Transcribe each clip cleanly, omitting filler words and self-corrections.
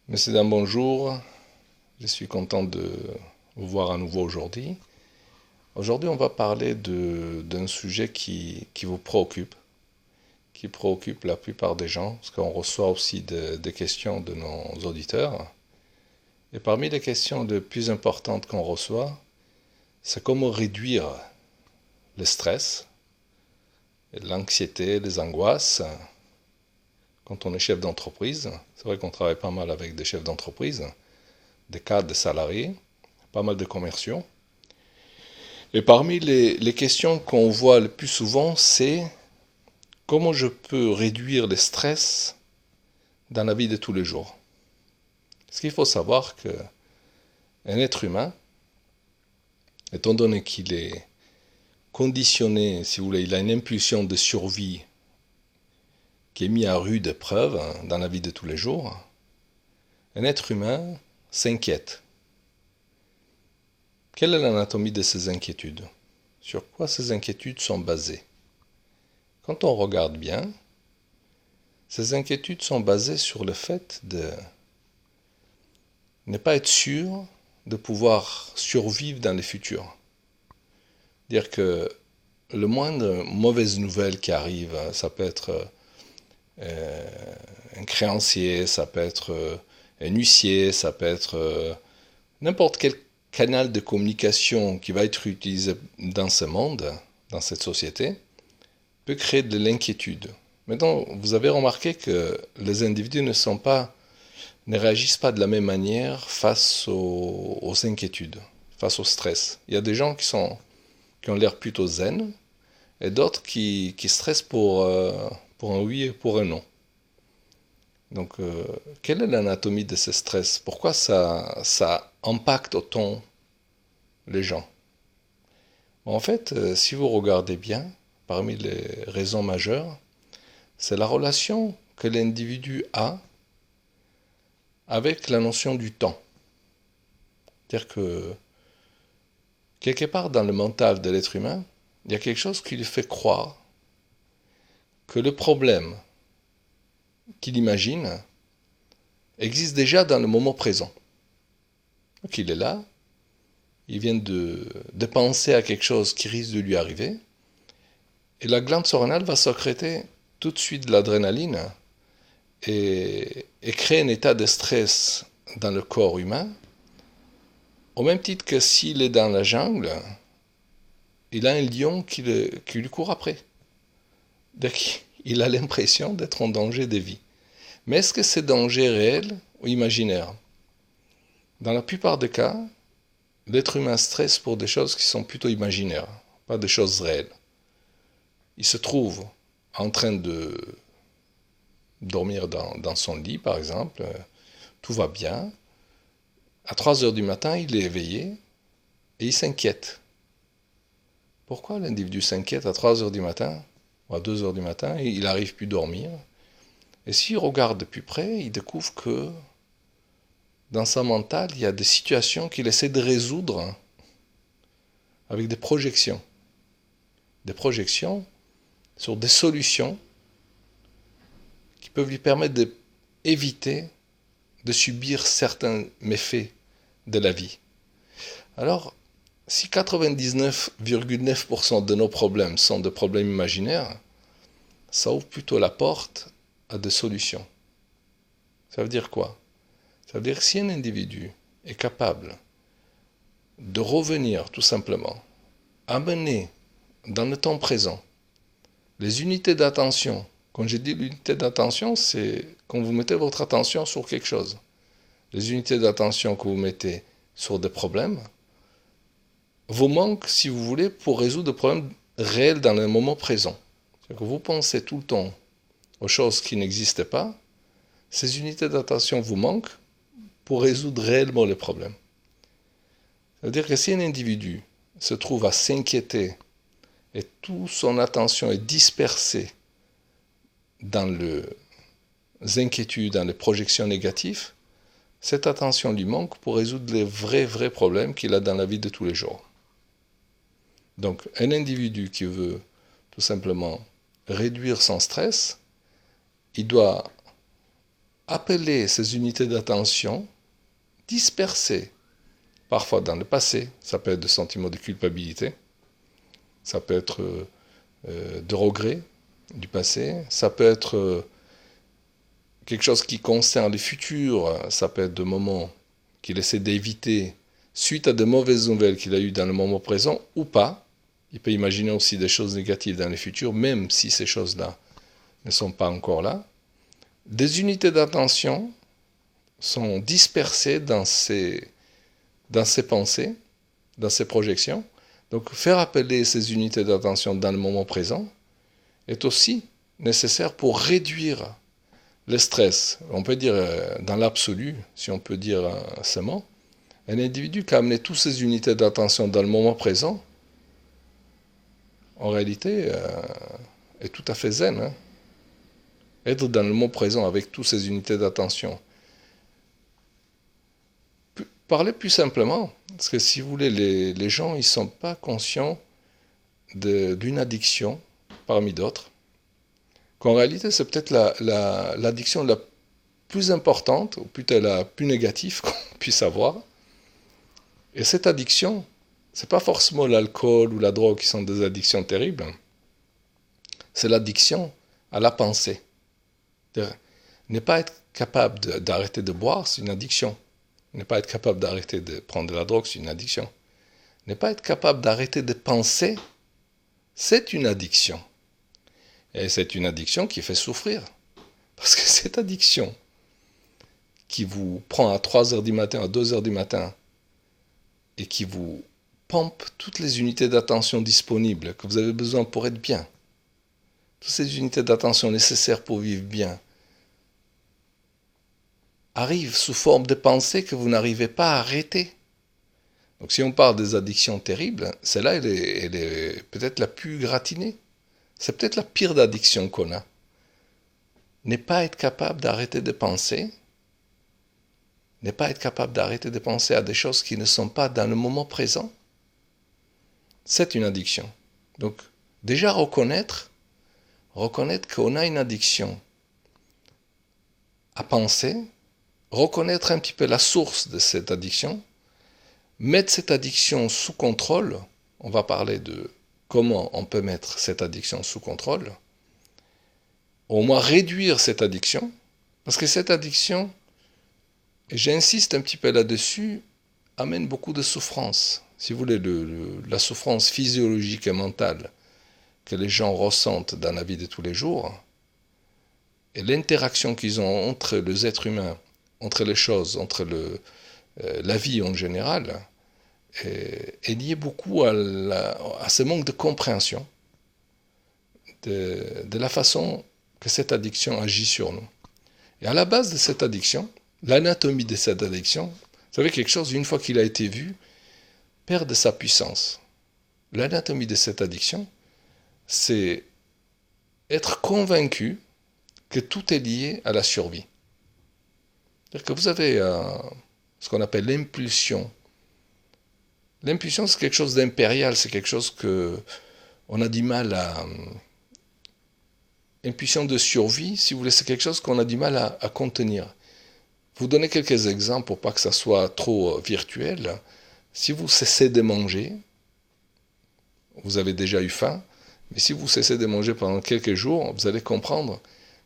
Monsieur Dame, bonjour. Je suis content de vous voir à nouveau aujourd'hui. Aujourd'hui, on va parler d'un sujet qui vous préoccupe, qui préoccupe la plupart des gens, parce qu'on reçoit aussi des questions de nos auditeurs. Et parmi les questions les plus importantes qu'on reçoit, c'est comment réduire le stress, l'anxiété, les angoisses quand on est chef d'entreprise. C'est vrai qu'on travaille pas mal avec des chefs d'entreprise, des cadres, des salariés, pas mal de commerciaux. Et parmi les questions qu'on voit le plus souvent, c'est comment je peux réduire le stress dans la vie de tous les jours. Parce qu'il faut savoir qu'un être humain, étant donné qu'il est conditionné, si vous voulez, il a une impulsion de survie qui est mise à rude épreuve dans la vie de tous les jours, un être humain s'inquiète. Quelle est l'anatomie de ces inquiétudes? Sur quoi ces inquiétudes sont basées? Quand on regarde bien, ces inquiétudes sont basées sur le fait de ne pas être sûr de pouvoir survivre dans le futur. Dire que le moindre mauvaise nouvelle qui arrive, ça peut être un créancier, ça peut être un huissier, ça peut être n'importe quel canal de communication qui va être utilisé dans ce monde, dans cette société, peut créer de l'inquiétude. Maintenant, vous avez remarqué que les individus ne réagissent pas de la même manière face aux inquiétudes, face au stress. Il y a des gens qui ont l'air plutôt zen et d'autres qui stressent pour un oui et pour un non. Donc, quelle est l'anatomie de ce stress? Pourquoi ça impacte autant les gens? En fait, si vous regardez bien, parmi les raisons majeures, c'est la relation que l'individu a avec la notion du temps. C'est-à-dire que quelque part dans le mental de l'être humain, il y a quelque chose qui lui fait croire que le problème qu'il imagine existe déjà dans le moment présent. Donc il est là, il vient de penser à quelque chose qui risque de lui arriver, et la glande surrénale va sécréter tout de suite de l'adrénaline et créer un état de stress dans le corps humain, au même titre que s'il est dans la jungle, il a un lion qui lui court après. Donc, il a l'impression d'être en danger de vie. Mais est-ce que c'est danger réel ou imaginaire? Dans la plupart des cas, l'être humain stresse pour des choses qui sont plutôt imaginaires, pas des choses réelles. Il se trouve en train de dormir dans son lit, par exemple, tout va bien. À 3 heures du matin, il est éveillé et il s'inquiète. Pourquoi l'individu s'inquiète à 3 heures du matin ou à 2 heures du matin et il n'arrive plus à dormir? Et s'il regarde de plus près, il découvre que dans sa mentale, il y a des situations qu'il essaie de résoudre avec des projections. Des projections sur des solutions qui peuvent lui permettre d'éviter de subir certains méfaits de la vie. Alors, si 99,9% de nos problèmes sont des problèmes imaginaires, ça ouvre plutôt la porte à des solutions. Ça veut dire quoi? Ça veut dire que si un individu est capable de revenir tout simplement, amener dans le temps présent les unités d'attention. Quand je dis l'unité d'attention, c'est quand vous mettez votre attention sur quelque chose. Les unités d'attention que vous mettez sur des problèmes vous manquent, si vous voulez, pour résoudre des problèmes réels dans le moment présent. C'est-à-dire que vous pensez tout le temps aux choses qui n'existent pas, ces unités d'attention vous manquent pour résoudre réellement les problèmes. Ça veut dire que si un individu se trouve à s'inquiéter et toute son attention est dispersée dans les inquiétudes, dans les projections négatives, cette attention lui manque pour résoudre les vrais problèmes qu'il a dans la vie de tous les jours. Donc un individu qui veut tout simplement réduire son stress, il doit appeler ces unités d'attention dispersées, parfois dans le passé, ça peut être des sentiments de culpabilité, ça peut être de regret du passé, ça peut être quelque chose qui concerne le futur, ça peut être des moments qu'il essaie d'éviter suite à de mauvaises nouvelles qu'il a eues dans le moment présent ou pas. Il peut imaginer aussi des choses négatives dans le futur, même si ces choses-là ne sont pas encore là. Des unités d'attention sont dispersées dans ces pensées, dans ces projections. Donc faire appeler ces unités d'attention dans le moment présent est aussi nécessaire pour réduire le stress. On peut dire dans l'absolu, si on peut dire ce mot, un individu qui a amené toutes ces unités d'attention dans le moment présent, en réalité, est tout à fait zen. Hein. Être dans le moment présent avec toutes ces unités d'attention. Parler plus simplement, parce que si vous voulez, les gens, ils ne sont pas conscients d'une addiction parmi d'autres, qu'en réalité, c'est peut-être l'addiction la plus importante, ou plutôt la plus négative qu'on puisse avoir. Et cette addiction, ce n'est pas forcément l'alcool ou la drogue qui sont des addictions terribles, c'est l'addiction à la pensée. Ne pas être capable d'arrêter de boire, c'est une addiction. Ne pas être capable d'arrêter de prendre de la drogue, c'est une addiction. Ne pas être capable d'arrêter de penser, c'est une addiction. Et c'est une addiction qui fait souffrir. Parce que cette addiction qui vous prend à 3 heures du matin, à 2 heures du matin, et qui vous pompe toutes les unités d'attention disponibles que vous avez besoin pour être bien, toutes ces unités d'attention nécessaires pour vivre bien, arrivent sous forme de pensées que vous n'arrivez pas à arrêter. Donc si on parle des addictions terribles, celle-là, elle est peut-être la plus gratinée. C'est peut-être la pire addiction qu'on a. Ne pas être capable d'arrêter de penser, ne pas être capable d'arrêter de penser à des choses qui ne sont pas dans le moment présent, c'est une addiction. Donc déjà reconnaître qu'on a une addiction à penser, reconnaître un petit peu la source de cette addiction, mettre cette addiction sous contrôle, on va parler de comment on peut mettre cette addiction sous contrôle, au moins réduire cette addiction, parce que cette addiction, et j'insiste un petit peu là-dessus, amène beaucoup de souffrance. Si vous voulez, la souffrance physiologique et mentale que les gens ressentent dans la vie de tous les jours, et l'interaction qu'ils ont entre les êtres humains, entre les choses, entre la vie en général, est liée beaucoup à ce manque de compréhension de la façon que cette addiction agit sur nous. Et à la base de cette addiction, l'anatomie de cette addiction, vous savez quelque chose, une fois qu'il a été vu, perd de sa puissance. L'anatomie de cette addiction, c'est être convaincu que tout est lié à la survie. C'est-à-dire que vous avez ce qu'on appelle l'impulsion. L'impulsion, c'est quelque chose d'impérial, c'est quelque chose que on a du mal à... Impulsion de survie, si vous voulez, c'est quelque chose qu'on a du mal à contenir. Vous donnez quelques exemples pour pas que ça soit trop virtuel. Si vous cessez de manger, vous avez déjà eu faim, mais si vous cessez de manger pendant quelques jours, vous allez comprendre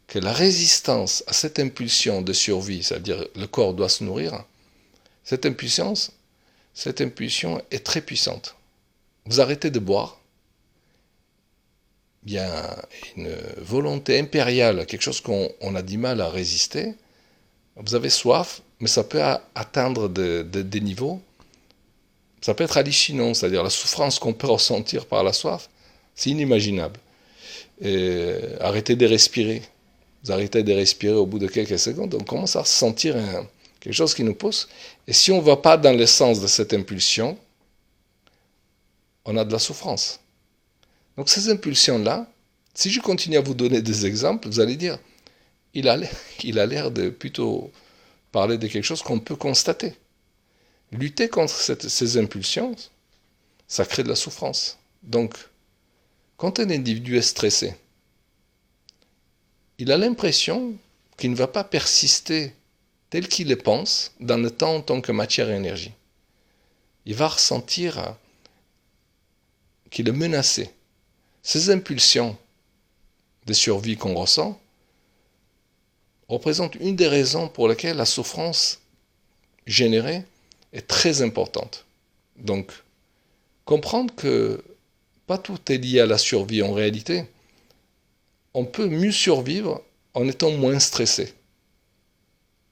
que la résistance à cette impulsion de survie, c'est-à-dire le corps doit se nourrir, cette impulsion est très puissante. Vous arrêtez de boire, il y a une volonté impériale, quelque chose qu'on a du mal à résister. Vous avez soif, mais ça peut atteindre des niveaux. Ça peut être hallucinant, c'est-à-dire la souffrance qu'on peut ressentir par la soif, c'est inimaginable. Et arrêtez de respirer. Vous arrêtez de respirer au bout de quelques secondes, on commence à sentir quelque chose qui nous pousse. Et si on ne va pas dans le sens de cette impulsion, on a de la souffrance. Donc ces impulsions-là, si je continue à vous donner des exemples, vous allez dire, il a l'air de plutôt parler de quelque chose qu'on peut constater. Lutter contre ces impulsions, ça crée de la souffrance. Donc, quand un individu est stressé, il a l'impression qui ne va pas persister tel qu'il le pense dans le temps en tant que matière et énergie. Il va ressentir qu'il est menacé. Ces impulsions de survie qu'on ressent représentent une des raisons pour lesquelles la souffrance générée est très importante. Donc, comprendre que pas tout est lié à la survie en réalité. On peut mieux survivre en étant moins stressé.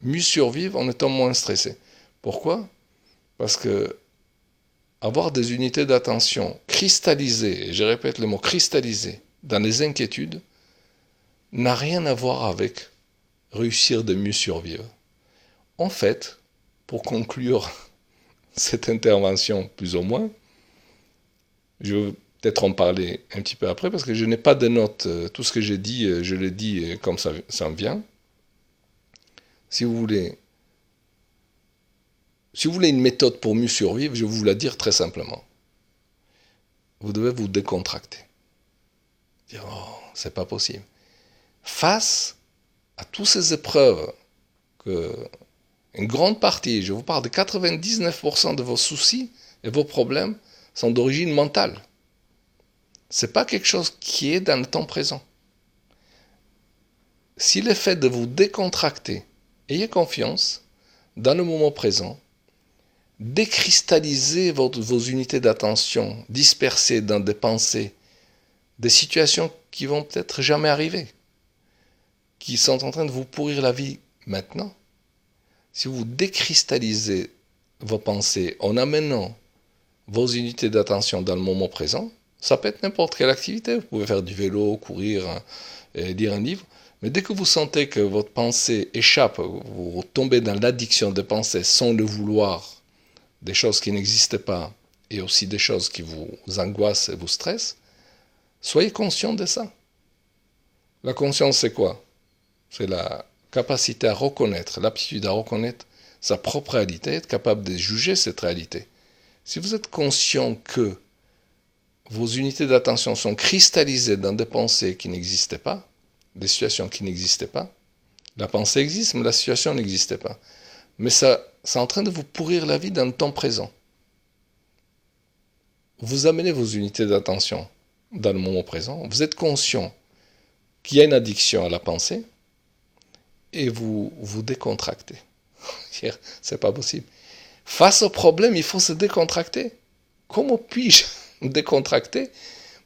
Mieux survivre en étant moins stressé. Pourquoi? Parce que avoir des unités d'attention cristallisées, et je répète le mot cristallisées, dans les inquiétudes, n'a rien à voir avec réussir de mieux survivre. En fait, pour conclure cette intervention plus ou moins, je vais peut-être en parler un petit peu après parce que je n'ai pas de notes. Tout ce que j'ai dit, je l'ai dit comme ça me vient. Si vous voulez une méthode pour mieux survivre, je vais vous la dire très simplement. Vous devez vous décontracter. Dire, oh, c'est pas possible. Face à toutes ces épreuves, une grande partie, je vous parle de 99% de vos soucis et vos problèmes sont d'origine mentale. Ce n'est pas quelque chose qui est dans le temps présent. Si le fait de vous décontracter, ayez confiance dans le moment présent, décristallisez vos unités d'attention dispersées dans des pensées, des situations qui vont peut-être jamais arriver, qui sont en train de vous pourrir la vie maintenant. Si vous décristallisez vos pensées en amenant vos unités d'attention dans le moment présent, ça peut être n'importe quelle activité. Vous pouvez faire du vélo, courir, lire un livre. Mais dès que vous sentez que votre pensée échappe, vous tombez dans l'addiction de penser sans le vouloir, des choses qui n'existent pas, et aussi des choses qui vous angoissent et vous stressent, soyez conscient de ça. La conscience, c'est quoi? C'est la capacité à reconnaître, l'aptitude à reconnaître sa propre réalité, être capable de juger cette réalité. Si vous êtes conscient que vos unités d'attention sont cristallisées dans des pensées qui n'existaient pas, des situations qui n'existaient pas, la pensée existe, mais la situation n'existait pas. Mais ça, c'est en train de vous pourrir la vie dans le temps présent. Vous amenez vos unités d'attention dans le moment présent, vous êtes conscient qu'il y a une addiction à la pensée, et vous vous décontractez. C'est pas possible. Face au problème, il faut se décontracter. Comment puis-je me décontracter?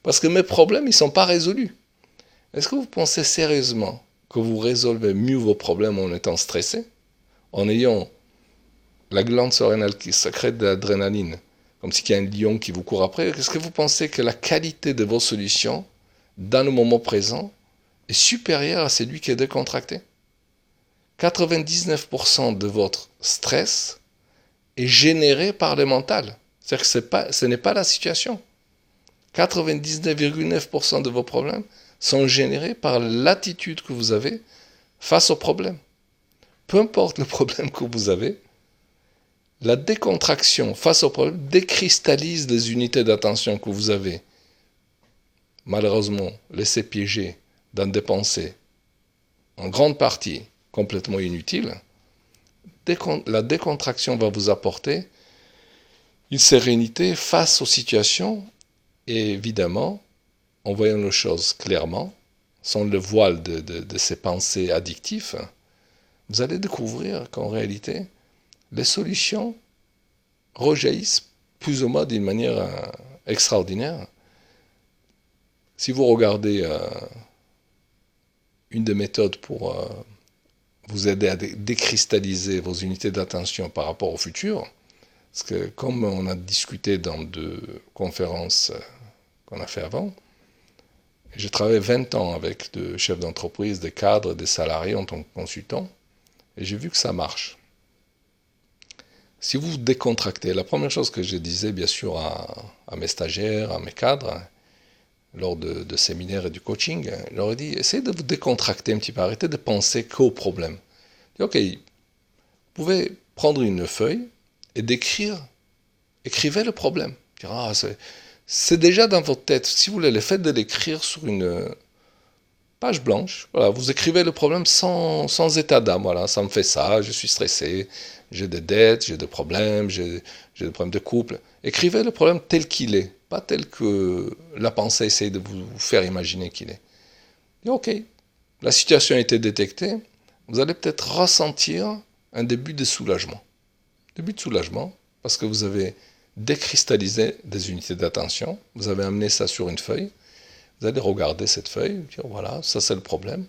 Parce que mes problèmes, ils ne sont pas résolus. Est-ce que vous pensez sérieusement que vous résolvez mieux vos problèmes en étant stressé? En ayant la glande surrénale qui sécrète de l'adrénaline, comme s'il y a un lion qui vous court après? Est-ce que vous pensez que la qualité de vos solutions, dans le moment présent, est supérieure à celui qui est décontracté? 99% de votre stress est généré par le mental. C'est-à-dire que ce n'est pas la situation. 99,9% de vos problèmes sont générés par l'attitude que vous avez face au problème. Peu importe le problème que vous avez, la décontraction face au problème décristallise les unités d'attention que vous avez malheureusement laissées piéger dans des pensées en grande partie complètement inutiles. La décontraction va vous apporter une sérénité face aux situations et évidemment, en voyant les choses clairement, sans le voile de ces pensées addictives, vous allez découvrir qu'en réalité, les solutions rejaillissent plus ou moins d'une manière extraordinaire. Si vous regardez une des méthodes pour vous aider à décristalliser vos unités d'attention par rapport au futur, parce que comme on a discuté dans 2 conférences qu'on a fait avant, j'ai travaillé 20 ans avec des chefs d'entreprise, des cadres, des salariés en tant que consultant, et j'ai vu que ça marche. Si vous vous décontractez, la première chose que je disais bien sûr à mes stagiaires, à mes cadres, lors de séminaires et du coaching, je leur ai dit, essayez de vous décontracter un petit peu, arrêtez de penser qu'au problème. Ok, vous pouvez prendre une feuille et écrivez le problème. C'est déjà dans votre tête. Si vous voulez, le fait de l'écrire sur une page blanche, voilà, vous écrivez le problème sans état d'âme, voilà, ça me fait ça, je suis stressé, j'ai des dettes, j'ai des problèmes, j'ai des problèmes de couple. Écrivez le problème tel qu'il est, pas tel que la pensée essaie de vous faire imaginer qu'il est. Et ok, la situation a été détectée, vous allez peut-être ressentir un début de soulagement. Début de soulagement, parce que vous avez décristallisé des unités d'attention, vous avez amené ça sur une feuille, vous allez regarder cette feuille, dire voilà, ça c'est le problème.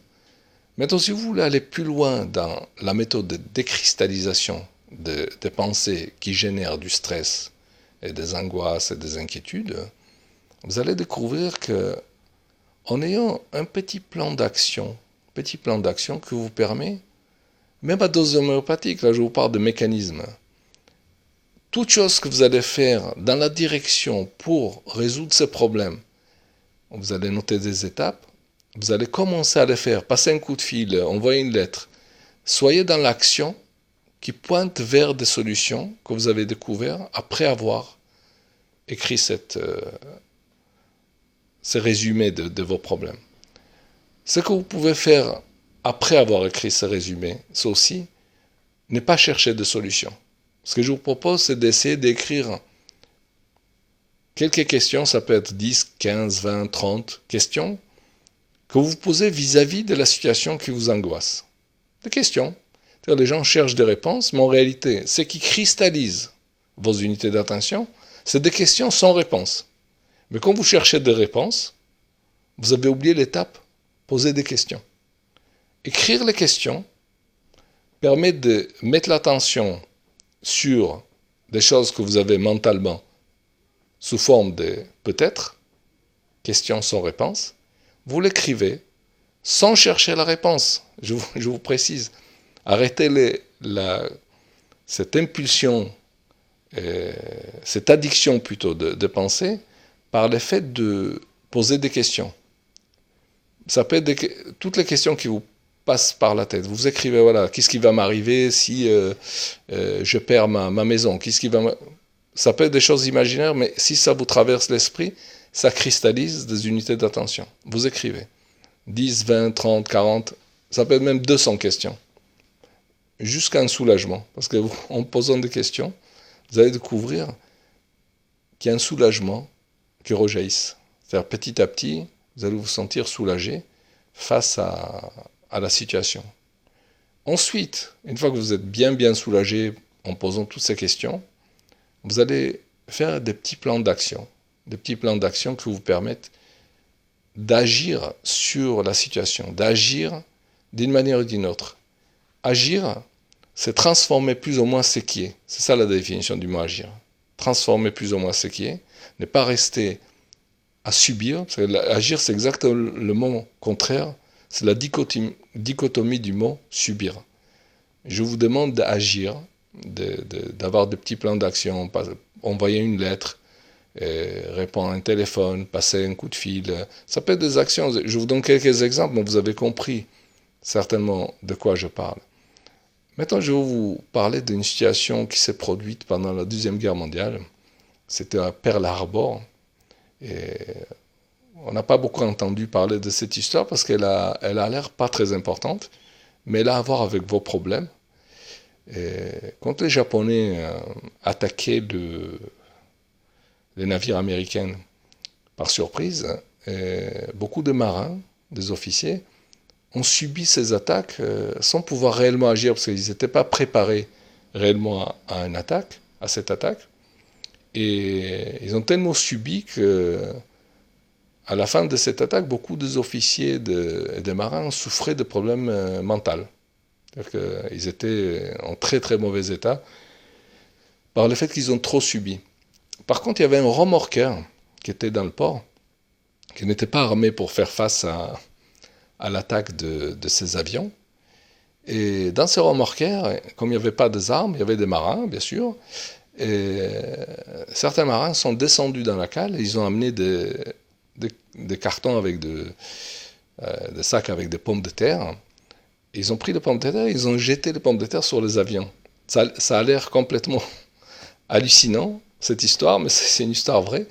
Maintenant, si vous voulez aller plus loin dans la méthode de décristallisation des pensées qui génèrent du stress et des angoisses et des inquiétudes, vous allez découvrir que en ayant un petit plan d'action qui vous permet, même à dose homéopathique, là je vous parle de mécanismes, toute chose que vous allez faire dans la direction pour résoudre ces problèmes, vous allez noter des étapes, vous allez commencer à les faire, passer un coup de fil, envoyer une lettre. Soyez dans l'action qui pointe vers des solutions que vous avez découvertes après avoir écrit ces résumés de vos problèmes. Ce que vous pouvez faire après avoir écrit ces résumés, c'est aussi ne pas chercher de solutions. Ce que je vous propose, c'est d'essayer d'écrire quelques questions, ça peut être 10, 15, 20, 30 questions, que vous posez vis-à-vis de la situation qui vous angoisse. Des questions. C'est-à-dire les gens cherchent des réponses, mais en réalité, ce qui cristallise vos unités d'attention, c'est des questions sans réponse. Mais quand vous cherchez des réponses, vous avez oublié l'étape, poser des questions. Écrire les questions permet de mettre l'attention sur des choses que vous avez mentalement sous forme de peut-être, questions sans réponse. Vous l'écrivez sans chercher la réponse. Je vous précise. Arrêtez cette impulsion, cette addiction plutôt de penser par le fait de poser des questions. Ça peut être toutes les questions qui vous passent par la tête. Vous écrivez, voilà, qu'est-ce qui va m'arriver si je perds ma maison? Ça peut être des choses imaginaires, mais si ça vous traverse l'esprit, ça cristallise des unités d'attention. Vous écrivez 10, 20, 30, 40, ça peut être même 200 questions. Jusqu'à un soulagement. Parce qu'en posant des questions, vous allez découvrir qu'il y a un soulagement qui rejaillisse. C'est-à-dire petit à petit, vous allez vous sentir soulagé face à la situation. Ensuite, une fois que vous êtes bien soulagé en posant toutes ces questions, vous allez faire des petits plans d'action. Des petits plans d'action qui vous permettent d'agir sur la situation, d'agir d'une manière ou d'une autre. Agir, c'est transformer plus ou moins ce qui est. C'est ça la définition du mot agir. Transformer plus ou moins ce qui est, ne pas rester à subir. Parce que agir, c'est exactement le mot contraire. C'est la dichotomie du mot subir. Je vous demande d'agir, d'avoir des petits plans d'action, envoyer une lettre, répondre à un téléphone, passer un coup de fil. Ça peut être des actions. Je vous donne quelques exemples, mais vous avez compris certainement de quoi je parle. Maintenant, je vais vous parler d'une situation qui s'est produite pendant la Deuxième Guerre mondiale. C'était à Pearl Harbor. Et on n'a pas beaucoup entendu parler de cette histoire parce qu'elle a l'air pas très importante, mais elle a à voir avec vos problèmes. Et quand les Japonais attaquaient les navires américains par surprise, beaucoup de marins, des officiers, ont subi ces attaques sans pouvoir réellement agir parce qu'ils n'étaient pas préparés réellement à cette attaque. Et ils ont tellement subi que, à la fin de cette attaque, beaucoup des officiers et des marins souffraient de problèmes mentaux. C'est-à-dire qu'ils étaient en très très mauvais état par le fait qu'ils ont trop subi. Par contre, il y avait un remorqueur qui était dans le port, qui n'était pas armé pour faire face à l'attaque de ces avions. Et dans ce remorqueur, comme il n'y avait pas d'armes, il y avait des marins, bien sûr. Et certains marins sont descendus dans la cale et ils ont amené des cartons avec des sacs avec des pommes de terre. Et ils ont pris les pommes de terre et ils ont jeté les pommes de terre sur les avions. Ça a l'air complètement hallucinant, cette histoire, mais c'est une histoire vraie.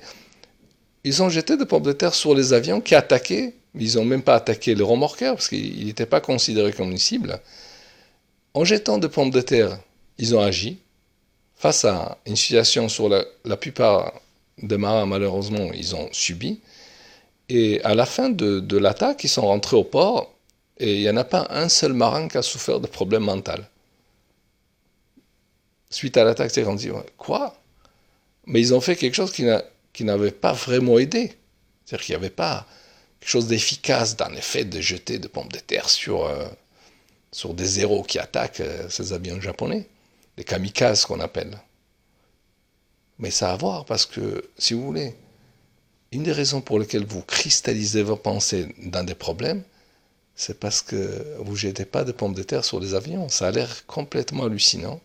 Ils ont jeté des pommes de terre sur les avions qui attaquaient, ils n'ont même pas attaqué le remorqueur parce qu'il n'était pas considéré comme une cible. En jetant des pommes de terre, ils ont agi. Face à une situation sur la plupart des marins, malheureusement, ils ont subi. Et à la fin de l'attaque, ils sont rentrés au port et il n'y en a pas un seul marin qui a souffert de problèmes mentaux. Suite à l'attaque, on dit quoi? Mais ils ont fait quelque chose qui n'avait pas vraiment aidé. C'est-à-dire qu'il n'y avait pas quelque chose d'efficace dans le fait de jeter des pommes de terre sur des héros qui attaquent ces avions japonais, les kamikazes qu'on appelle. Mais ça a à voir parce que, si vous voulez, une des raisons pour lesquelles vous cristallisez vos pensées dans des problèmes, c'est parce que vous ne jetez pas de pommes de terre sur des avions. Ça a l'air complètement hallucinant.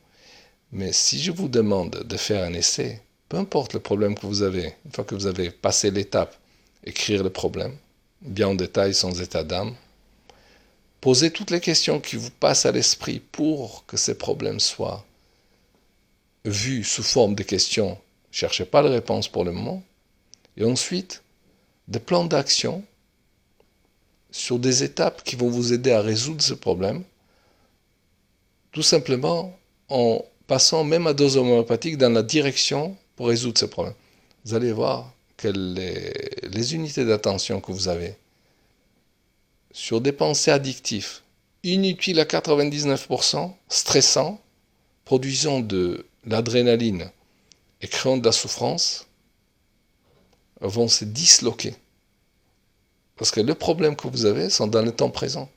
Mais si je vous demande de faire un essai, peu importe le problème que vous avez, une fois que vous avez passé l'étape, écrire le problème, bien en détail, sans état d'âme, posez toutes les questions qui vous passent à l'esprit pour que ces problèmes soient vus sous forme de questions. Cherchez pas de réponse pour le moment. Et ensuite, des plans d'action sur des étapes qui vont vous aider à résoudre ce problème, tout simplement en passant même à dose homéopathique dans la direction pour résoudre ce problème. Vous allez voir que les unités d'attention que vous avez sur des pensées addictives, inutiles à 99%, stressants, produisant de l'adrénaline et créant de la souffrance, vont se disloquer. Parce que les problèmes que vous avez sont dans le temps présent.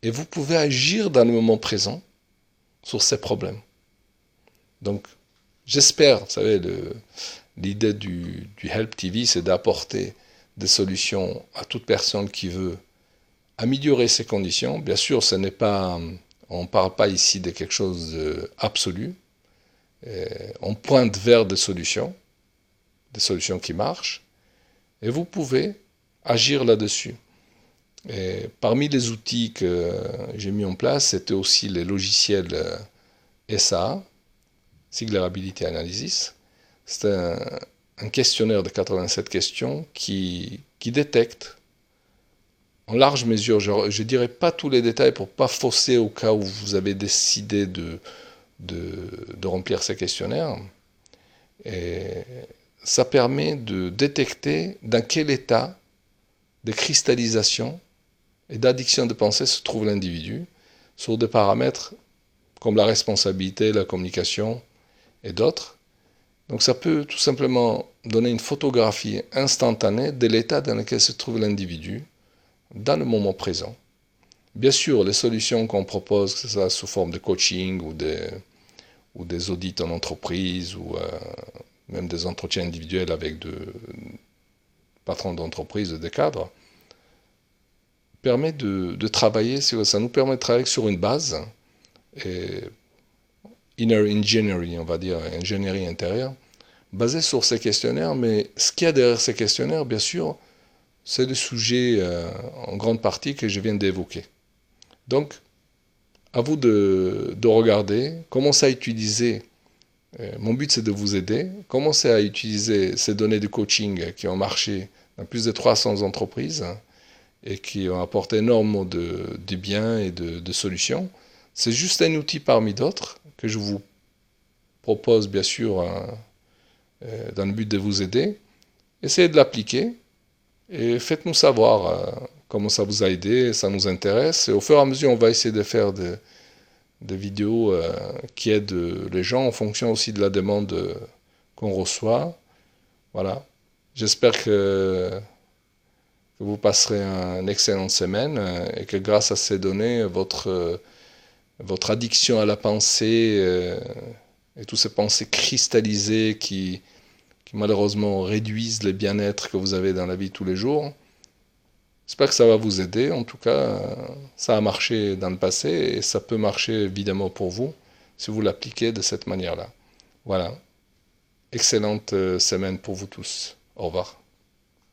Et vous pouvez agir dans le moment présent sur ces problèmes. Donc, j'espère, vous savez, l'idée du Help TV, c'est d'apporter des solutions à toute personne qui veut améliorer ses conditions. Bien sûr, ce n'est pas, on ne parle pas ici de quelque chose d'absolu. On pointe vers des solutions qui marchent, et vous pouvez agir là-dessus. Et parmi les outils que j'ai mis en place, c'était aussi les logiciels SAA, Sigler Ability Analysis. C'est un questionnaire de 87 questions qui détecte en large mesure, je ne dirais pas tous les détails pour ne pas fausser au cas où vous avez décidé de remplir ces questionnaires. Et ça permet de détecter dans quel état de cristallisation et d'addiction de pensée se trouve l'individu sur des paramètres comme la responsabilité, la communication et d'autres. Donc ça peut tout simplement donner une photographie instantanée de l'état dans lequel se trouve l'individu dans le moment présent. Bien sûr, les solutions qu'on propose, que ce soit sous forme de coaching ou des audits en entreprise ou même des entretiens individuels avec de patrons d'entreprise, des cadres, permet de travailler, ça nous permet de travailler sur une base, inner engineering, on va dire, ingénierie intérieure, basée sur ces questionnaires, mais ce qu'il y a derrière ces questionnaires, bien sûr, c'est le sujet en grande partie que je viens d'évoquer. Donc, à vous de regarder, commencez à utiliser, mon but c'est de vous aider, commencez à utiliser ces données de coaching qui ont marché dans plus de 300 entreprises et qui ont apporté énormément de bien et de solutions. C'est juste un outil parmi d'autres que je vous propose bien sûr dans le but de vous aider. Essayez de l'appliquer et faites-nous savoir comment ça vous a aidé, ça nous intéresse. Et au fur et à mesure, on va essayer de faire des vidéos qui aident les gens en fonction aussi de la demande qu'on reçoit. Voilà. J'espère que vous passerez une excellente semaine et que grâce à ces données, votre addiction à la pensée et toutes ces pensées cristallisées qui malheureusement réduisent le bien-être que vous avez dans la vie de tous les jours, j'espère que ça va vous aider. En tout cas, ça a marché dans le passé et ça peut marcher évidemment pour vous si vous l'appliquez de cette manière-là. Voilà. Excellente semaine pour vous tous. Au revoir.